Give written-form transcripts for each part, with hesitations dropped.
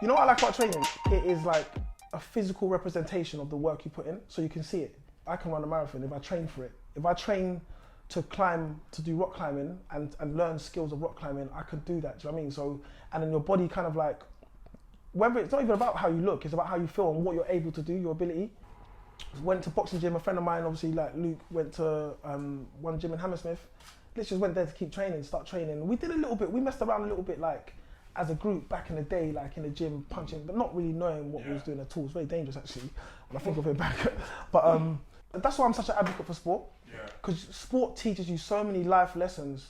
You know what I like about training? It is like a physical representation of the work you put in, so you can see it. I can run a marathon if I train for it. If I train to climb, to do rock climbing and learn skills of rock climbing, I can do that, do you know what I mean? So, and then your body kind of like, whether it's not even about how you look, it's about how you feel and what you're able to do, your ability. Went to boxing gym, a friend of mine, obviously like Luke, went to one gym in Hammersmith. Literally just went there to keep training, start training. We did a little bit, we messed around a little bit like as a group back in the day, like in the gym, punching, but not really knowing what we was doing at all. It's very dangerous actually, when I think of it back. But that's why I'm such an advocate for sport. Because sport teaches you so many life lessons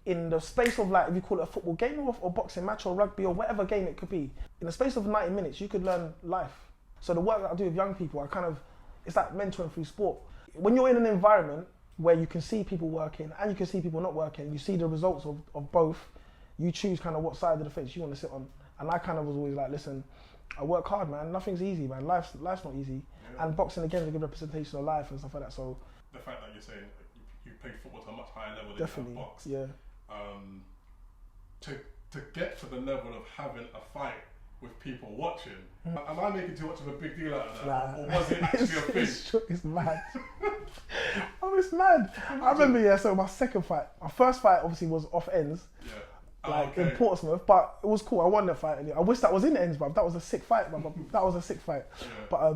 in the space of like, if you call it a football game or boxing match or rugby or whatever game it could be, in the space of 90 minutes, you could learn life. So the work that I do with young people, it's like mentoring through sport. When you're in an environment where you can see people working and you can see people not working, you see the results of both, you choose kind of what side of the fence you want to sit on. And I kind of was always like, listen, I work hard, man. Nothing's easy, man. Life's not easy. Yeah. And boxing, again, is a good representation of life and stuff like that. So the fact that you're saying you play football to a much higher level than definitely, you have box. Yeah. To get to the level of having a fight with people watching, am I making too much of a big deal out of that? Nah. Or was it actually a thing? It's mad. Oh, it's mad. I remember, so my second fight, my first fight obviously was off ends. Yeah. In Portsmouth, but it was cool. I won that fight. I wish that was in ends, bruv. That was a sick fight, bruv. That was a sick fight. Yeah. But I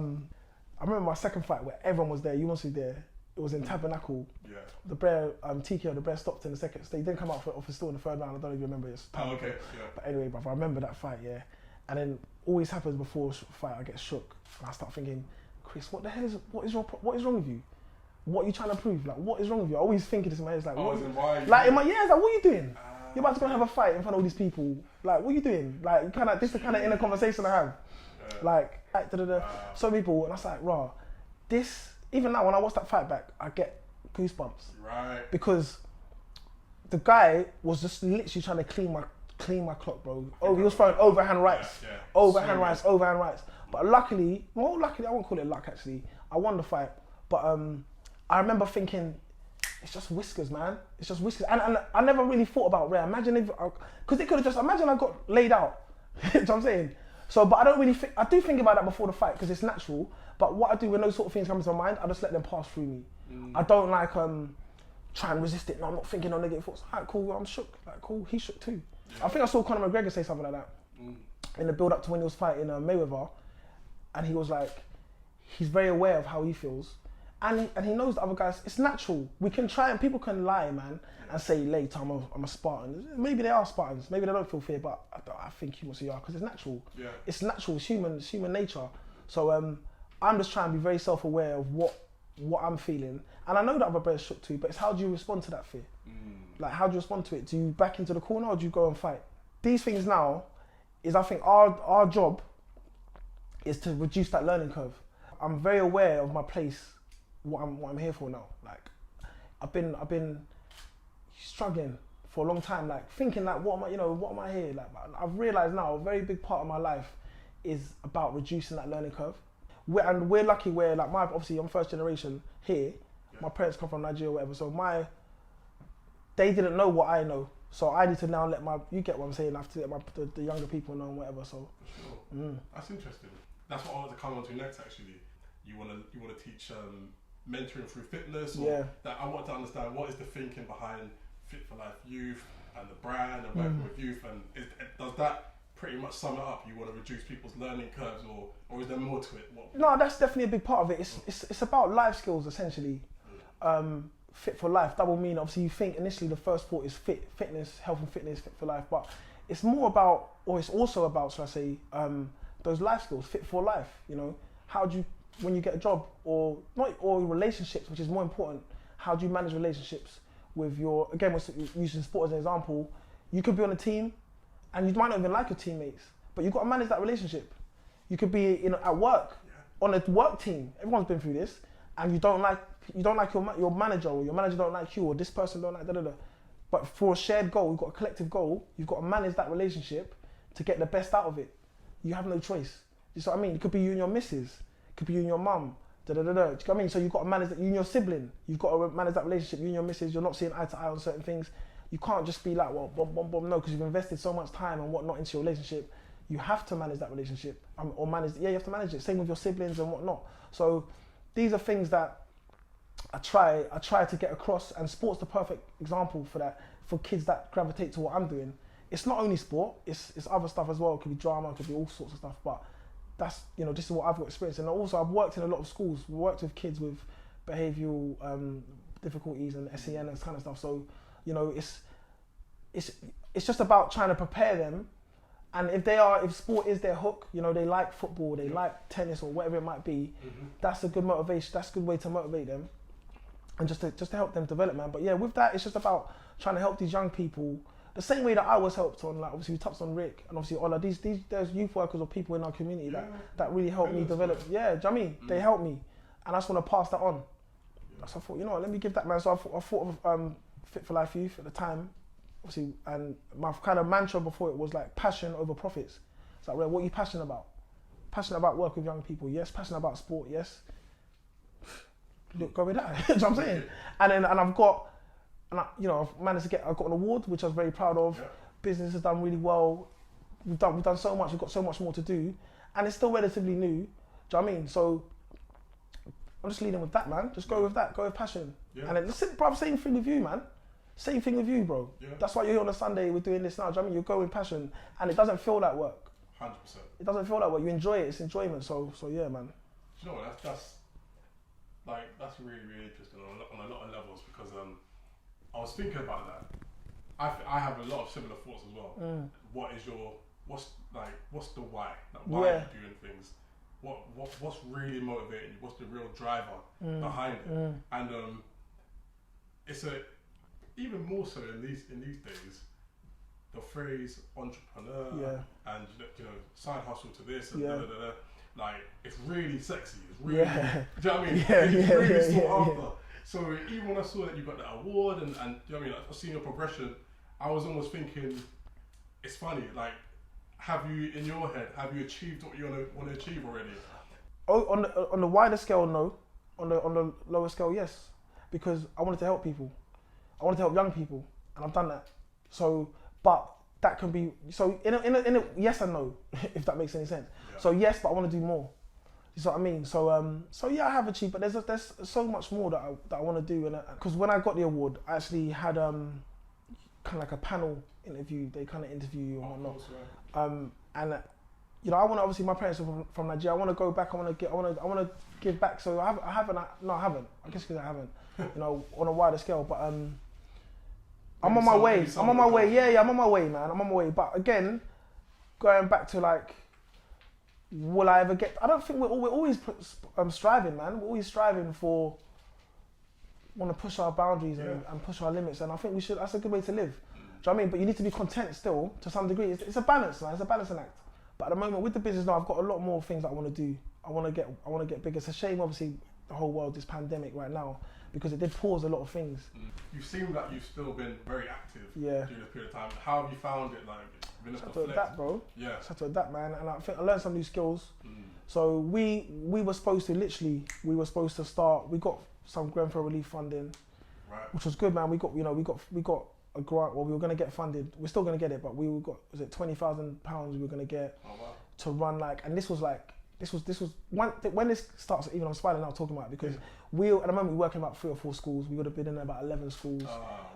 remember my second fight where everyone was there. You must be there. It was in Tabernacle. Yeah. The bear, TKO, the bear stopped in the second. They didn't come out off his stool in the third round. I don't even remember it. Oh, okay. Yeah. But anyway, bruv, I remember that fight. Yeah. And then always happens before a fight, I get shook and I start thinking, Chris, what is wrong with you? What are you trying to prove? Like, what is wrong with you? I always think this in my head. It's like, in my it's like, what are you doing? You're about to go and have a fight in front of all these people. Like, what are you doing? Like, this is the kind of inner conversation I have. Yeah. So people, and I was like, rah, this, even now when I watch that fight back, I get goosebumps. Right. Because the guy was just literally trying to clean my clock, bro. Oh, he was throwing overhand rights. Overhand rights. But luckily, I won't call it luck actually, I won the fight. But I remember thinking, it's just whiskers, man. It's just whiskers. And I never really thought about rare. Imagine if, because it could have just, imagine I got laid out. You know what I'm saying? So, but I don't really think, I do think about that before the fight because it's natural. But what I do when those sort of things come into my mind, I just let them pass through me. I don't like try and resist it. No, I'm not thinking on negative thoughts. Alright, cool, I'm shook. Like, cool, he's shook too. Yeah. I think I saw Conor McGregor say something like that in the build up to when he was fighting Mayweather. And he was like, he's very aware of how he feels. And he knows the other guys, it's natural. We can try and people can lie, man, and say later I'm a Spartan. Maybe they are Spartans, maybe they don't feel fear, but I think humans are because it's natural. Yeah. It's natural, it's human nature. So I'm just trying to be very self-aware of what I'm feeling. And I know that other players shook too, but it's how do you respond to that fear? Like, how do you respond to it? Do you back into the corner or do you go and fight? These things now is, I think our job is to reduce that learning curve. I'm very aware of my place, what I'm here for now. Like, I've been struggling for a long time, like thinking like, what am I here? Like, I've realized now a very big part of my life is about reducing that learning curve. We're lucky where, like, obviously I'm first generation here. Yeah. My parents come from Nigeria or whatever, so they didn't know what I know. So I need to now you get what I'm saying, I have to let the younger people know and whatever, so. For sure. That's interesting. That's what I want to come on to next actually. You want to teach mentoring through fitness, or that I want to understand what is the thinking behind Fit for Life Youth and the brand and working with youth, and does that pretty much sum it up? You want to reduce people's learning curves, or is there more to it? No, that's definitely a big part of it. It's about life skills essentially. Fit for life, double meaning. Obviously, you think initially the first thought is fitness, health and fitness, fit for life, but it's more about, or it's also about, shall I say, those life skills, fit for life. You know, how do you, when you get a job or relationships, which is more important, how do you manage relationships with your, again, we're using sport as an example, you could be on a team and you might not even like your teammates, but you've got to manage that relationship. You could be at work, on a work team, everyone's been through this, and you don't like your manager, or your manager don't like you, or this person don't like da-da-da. But for a shared goal, you've got a collective goal, you've got to manage that relationship to get the best out of it. You have no choice. You see what I mean? It could be you and your missus, it could be you and your mum, da-da-da-da. Do you know what I mean? So you've got to manage that, you and your sibling, you've got to manage that relationship, you and your missus, you're not seeing eye to eye on certain things. You can't just be like, well, no, because you've invested so much time and whatnot into your relationship. you have to manage that relationship, or you have to manage it. Same with your siblings and whatnot. So these are things that I try to get across, and sport's the perfect example for that, for kids that gravitate to what I'm doing. It's not only sport, it's other stuff as well. It could be drama, it could be all sorts of stuff, but that's, this is what I've got experience. And also I've worked in a lot of schools, worked with kids with behavioural difficulties and SEN and this kind of stuff. So, it's just about trying to prepare them. And if sport is their hook, they like football, they like tennis or whatever it might be, that's a good motivation, that's a good way to motivate them. And just to help them develop, man. But yeah, with that, it's just about trying to help these young people the same way that I was helped on. Like, obviously we touched on Rick and obviously Ola. There's youth workers or people in our community that really helped me develop. Yeah, do you know what I mean? They helped me, and I just want to pass that on. So I thought, let me give that, man. So I thought of Fit for Life Youth at the time, obviously, and my kind of mantra before it was like passion over profits. It's like, what are you passionate about? Passionate about work with young people, yes. Passionate about sport, yes. Look, go with that. Do you know what I'm saying? And I've managed to I got an award, which I was very proud of. Yeah. Business has done really well. We've done so much. We've got so much more to do, and it's still relatively new. Do you know what I mean? So I'm just leading with that, man. Just go with that. Go with passion. Yeah. And then same thing with you, man. Same thing with you, bro. Yeah. That's why you're here on a Sunday. We're doing this now. Do you know what I mean? You go with passion, and it doesn't feel like work. 100%. It doesn't feel like work. You enjoy it. It's enjoyment. So yeah, man. Do you know what? That's really, really interesting on a lot of levels, because I was thinking about that. I have a lot of similar thoughts as well. What's the why? Like, why are you doing things? What's really motivating you? What's the real driver behind it? And it's even more so in these days. The phrase entrepreneur and side hustle to this and like, it's really sexy. It's really, do you know what I mean? It's really sought after. So even when I saw that you got that award and do you know what I mean? I've seen your progression, I was almost thinking, it's funny, like, have you achieved what you want to achieve already? Oh, on the wider scale, no. On the lower scale, yes. Because I wanted to help people. I wanted to help young people, and I've done that. So, but that can be, so in a yes and no, if that makes any sense. Yeah. So yes, but I want to do more. You see what I mean? So yeah, I have achieved, but there's so much more that I want to do. And because when I got the award, I actually had kind of like a panel interview. They kind of interview you and whatnot. And I want to, obviously my parents are from Nigeria. I want to go back. I want to give back. So I haven't. I guess because I haven't. On a wider scale, but I'm on my way. I'm on my way. Yeah, I'm on my way, man. I'm on my way. But again, going back to like, will I ever get? I don't think we're always striving, man. We're always striving for, want to push our boundaries and push our limits, and I think we should. That's a good way to live. Do you know what I mean? But you need to be content still to some degree. It's a balance, man. It's a balancing act. But at the moment with the business now, I've got a lot more things that I want to do. I want to get bigger. It's a shame, obviously, the whole world is pandemic right now, because it did pause a lot of things. You seem like you've still been very active during this period of time. How have you found it? Like, been able to adapt, bro. Yeah. Just have to adapt, man. And I think I learned some new skills. So we were supposed to start. We got some Grenfell relief funding, right, which was good, man. We got a grant. Well, we were going to get funded. We're still going to get it, but we got, was it £20,000 we were going to get to run and this was when this starts. Even I'm smiling now talking about it, because at the moment we're working about 3 or 4 schools. We would have been in about 11 schools.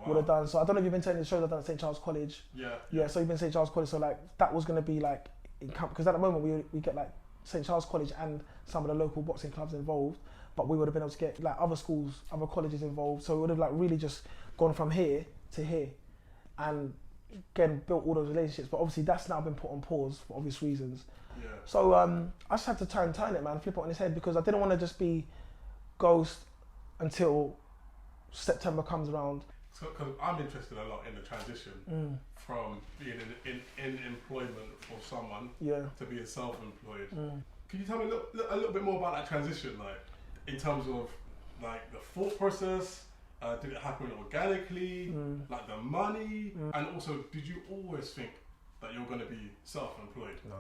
Would have done. So I don't know if you've been telling the shows I've done at St. Charles College. Yeah. So you've been St. Charles College. So like that was going to be like, because at the moment we get like St. Charles College and some of the local boxing clubs involved, but we would have been able to get like other schools, other colleges involved. So it would have like really just gone from here to here, and again built all those relationships. But obviously that's now been put on pause for obvious reasons. Yeah. So I just had to turn it, man, flip it on his head, because I didn't want to just be ghost until September comes around. So, because I'm interested a lot in the transition from being in employment for someone to being self-employed. Can you tell me a little bit more about that transition, like in terms of like the thought process? Did it happen organically? Like the money, and also, did you always think that you're going to be self-employed? No.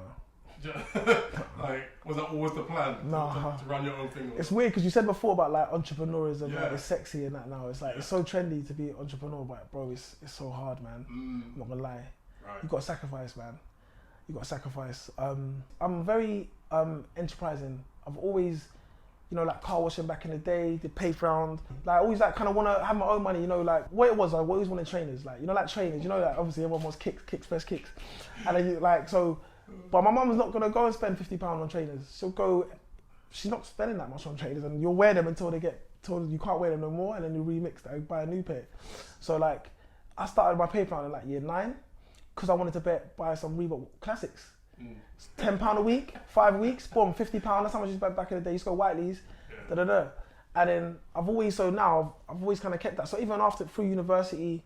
Like, was that always the plan? To run your own thing? It's weird because you said before about like entrepreneurism, like it's sexy and that now. It's like it's so trendy to be an entrepreneur, but bro, it's so hard, man. I'm not gonna lie. Right. You got to sacrifice, man. you got to sacrifice. I'm very enterprising. I've always, you know, like car washing back in the day, did paper round. Like I always like kind of want to have my own money, you know, like what it was, I always wanted trainers, like, you know, like trainers, you know, like obviously everyone wants kicks, best kicks. And then you like, so, but my mum's not going to go and spend £50 on trainers. She's not spending that much on trainers, and you'll wear them until they get told you can't wear them no more, and then you remix that, buy a new pair. So like, I started my paper round in like year 9, because I wanted to buy some Reebok classics. £10 a week, 5 weeks, boom, £50. That's how much you spent back in the day. You used to go Whiteley's, And then I've always kind of kept that. So even through university,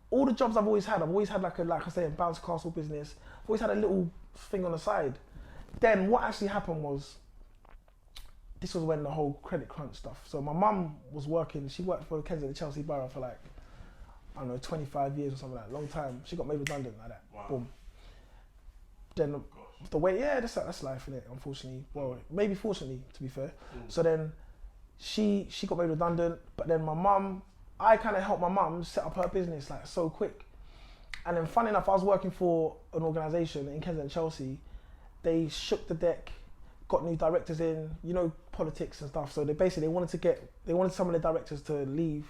all the jobs I've always had like I say, a bounce castle business. I've always had a little thing on the side. Then what actually happened was, this was when the whole credit crunch stuff. So my mum was working, she worked for Kensington Chelsea Borough for like, I don't know, 25 years or something like that, long time. She got made redundant like that, boom. Then the way, that's life, innit, unfortunately. Well, maybe fortunately, to be fair. So then she got made redundant, but then I kind of helped my mum set up her business like so quick. And then funny enough, I was working for an organisation in Kensington Chelsea. They shook the deck, got new directors in, you know, politics and stuff. So they wanted some of the directors to leave,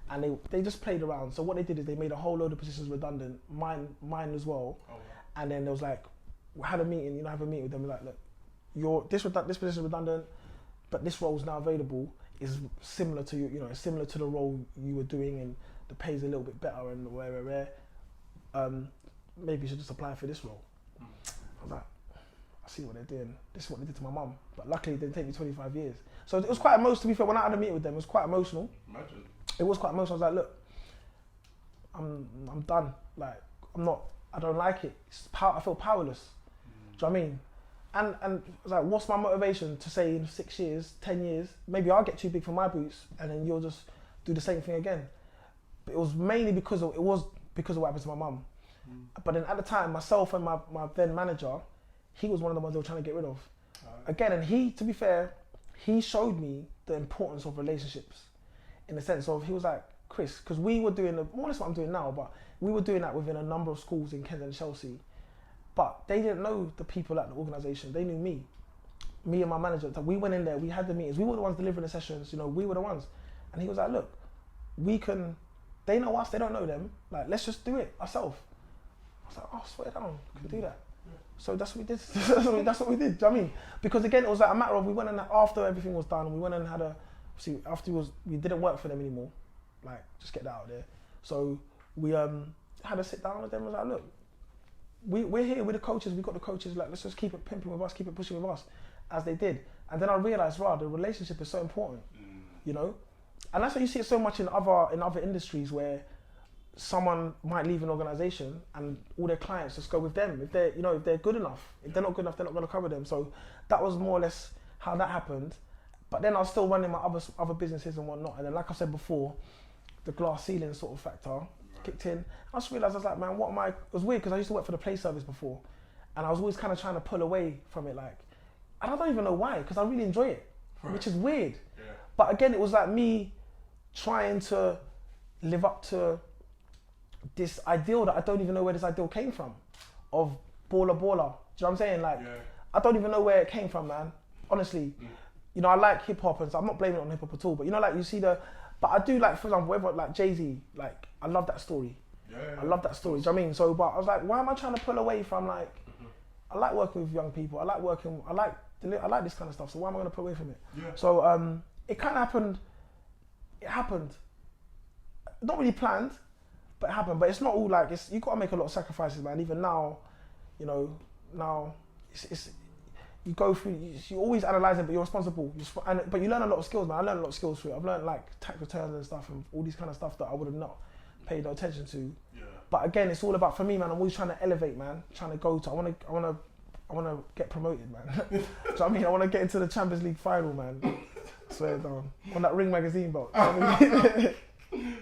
and they just played around. So what they did is they made a whole load of positions redundant, mine as well. Oh, wow. And then there was like, we had a meeting, have a meeting with them, like, look, this position is redundant, but this role is now available, is similar to it's similar to the role you were doing, and the pay's a little bit better, and where. Maybe you should just apply for this role. I was like, I see what they're doing. This is what they did to my mum. But luckily, it didn't take me 25 years. So it was quite emotional, to be fair. When I had a meeting with them, it was quite emotional. Imagine. It was quite emotional. I was like, look, I'm done. Like, I don't like it. I feel powerless. Do you know what I mean? And I was like, what's my motivation to say in 6 years, 10 years, maybe I'll get too big for my boots, and then you'll just do the same thing again. But it was mainly because of what happened to my mum. But then at the time, myself and my then manager, he was one of the ones they were trying to get rid of. Again, and he, to be fair, he showed me the importance of relationships, in the sense of, he was like, Chris, because we were doing more or less what I'm doing now, but we were doing that within a number of schools in Kensington and Chelsea. But they didn't know the people at the organisation. They knew me and my manager. We went in there, we had the meetings, we were the ones delivering the sessions, we were the ones. And he was like, look, they know us, they don't know them. Like, let's just do it ourselves. I was like, oh, swear down, can we do that? Yeah. So that's what we did. That's what we did. Do you know what I mean? Because again, it was like a matter of, we went in after everything was done, we went and had we didn't work for them anymore. Like, just get that out there. So we had a sit down with them and was like, look, we're here, we're the coaches, we got the coaches, like, let's just keep it pimping with us, keep it pushing with us, as they did. And then I realised, wow, the relationship is so important, And that's why you see it so much in other industries, where someone might leave an organisation and all their clients just go with them. If they're good enough. If they're not good enough, they're not going to cover them. So that was more or less how that happened. But then I was still running my other businesses and whatnot. And then, like I said before, the glass ceiling sort of factor kicked in. I just realised, I was like, man, it was weird, because I used to work for the play service before, and I was always kind of trying to pull away from it, like, and I don't even know why, because I really enjoy it, which is weird. Yeah. But again, it was like me trying to live up to this ideal that I don't even know where this ideal came from, of baller. Do you know what I'm saying? Like, I don't even know where it came from, man. Honestly, I like hip hop, and so I'm not blaming it on hip hop at all. But like, you see but I do, like, for example, whether like Jay-Z, like, I love that story. I love that story. Do you know what I mean? So, but I was like, why am I trying to pull away from, like, I like working with young people. I like this kind of stuff. So why am I going to pull away from it? Yeah. So it kind of happened. It happened. Not really planned, but it happened. But it's not all like, you got to make a lot of sacrifices, man. Even now, now it's you go through. You always analyze it, but you're responsible. But you learn a lot of skills, man. I learned a lot of skills through it. I've learned like tax returns and stuff, and all these kind of stuff that I would have not paid no attention to. Yeah. But again, it's all about, for me, man. I'm always trying to elevate, man. Trying to go to. I want to get promoted, man. Do you know what I mean? I want to get into the Champions League final, man. Swear down on that Ring magazine belt. You know what I mean?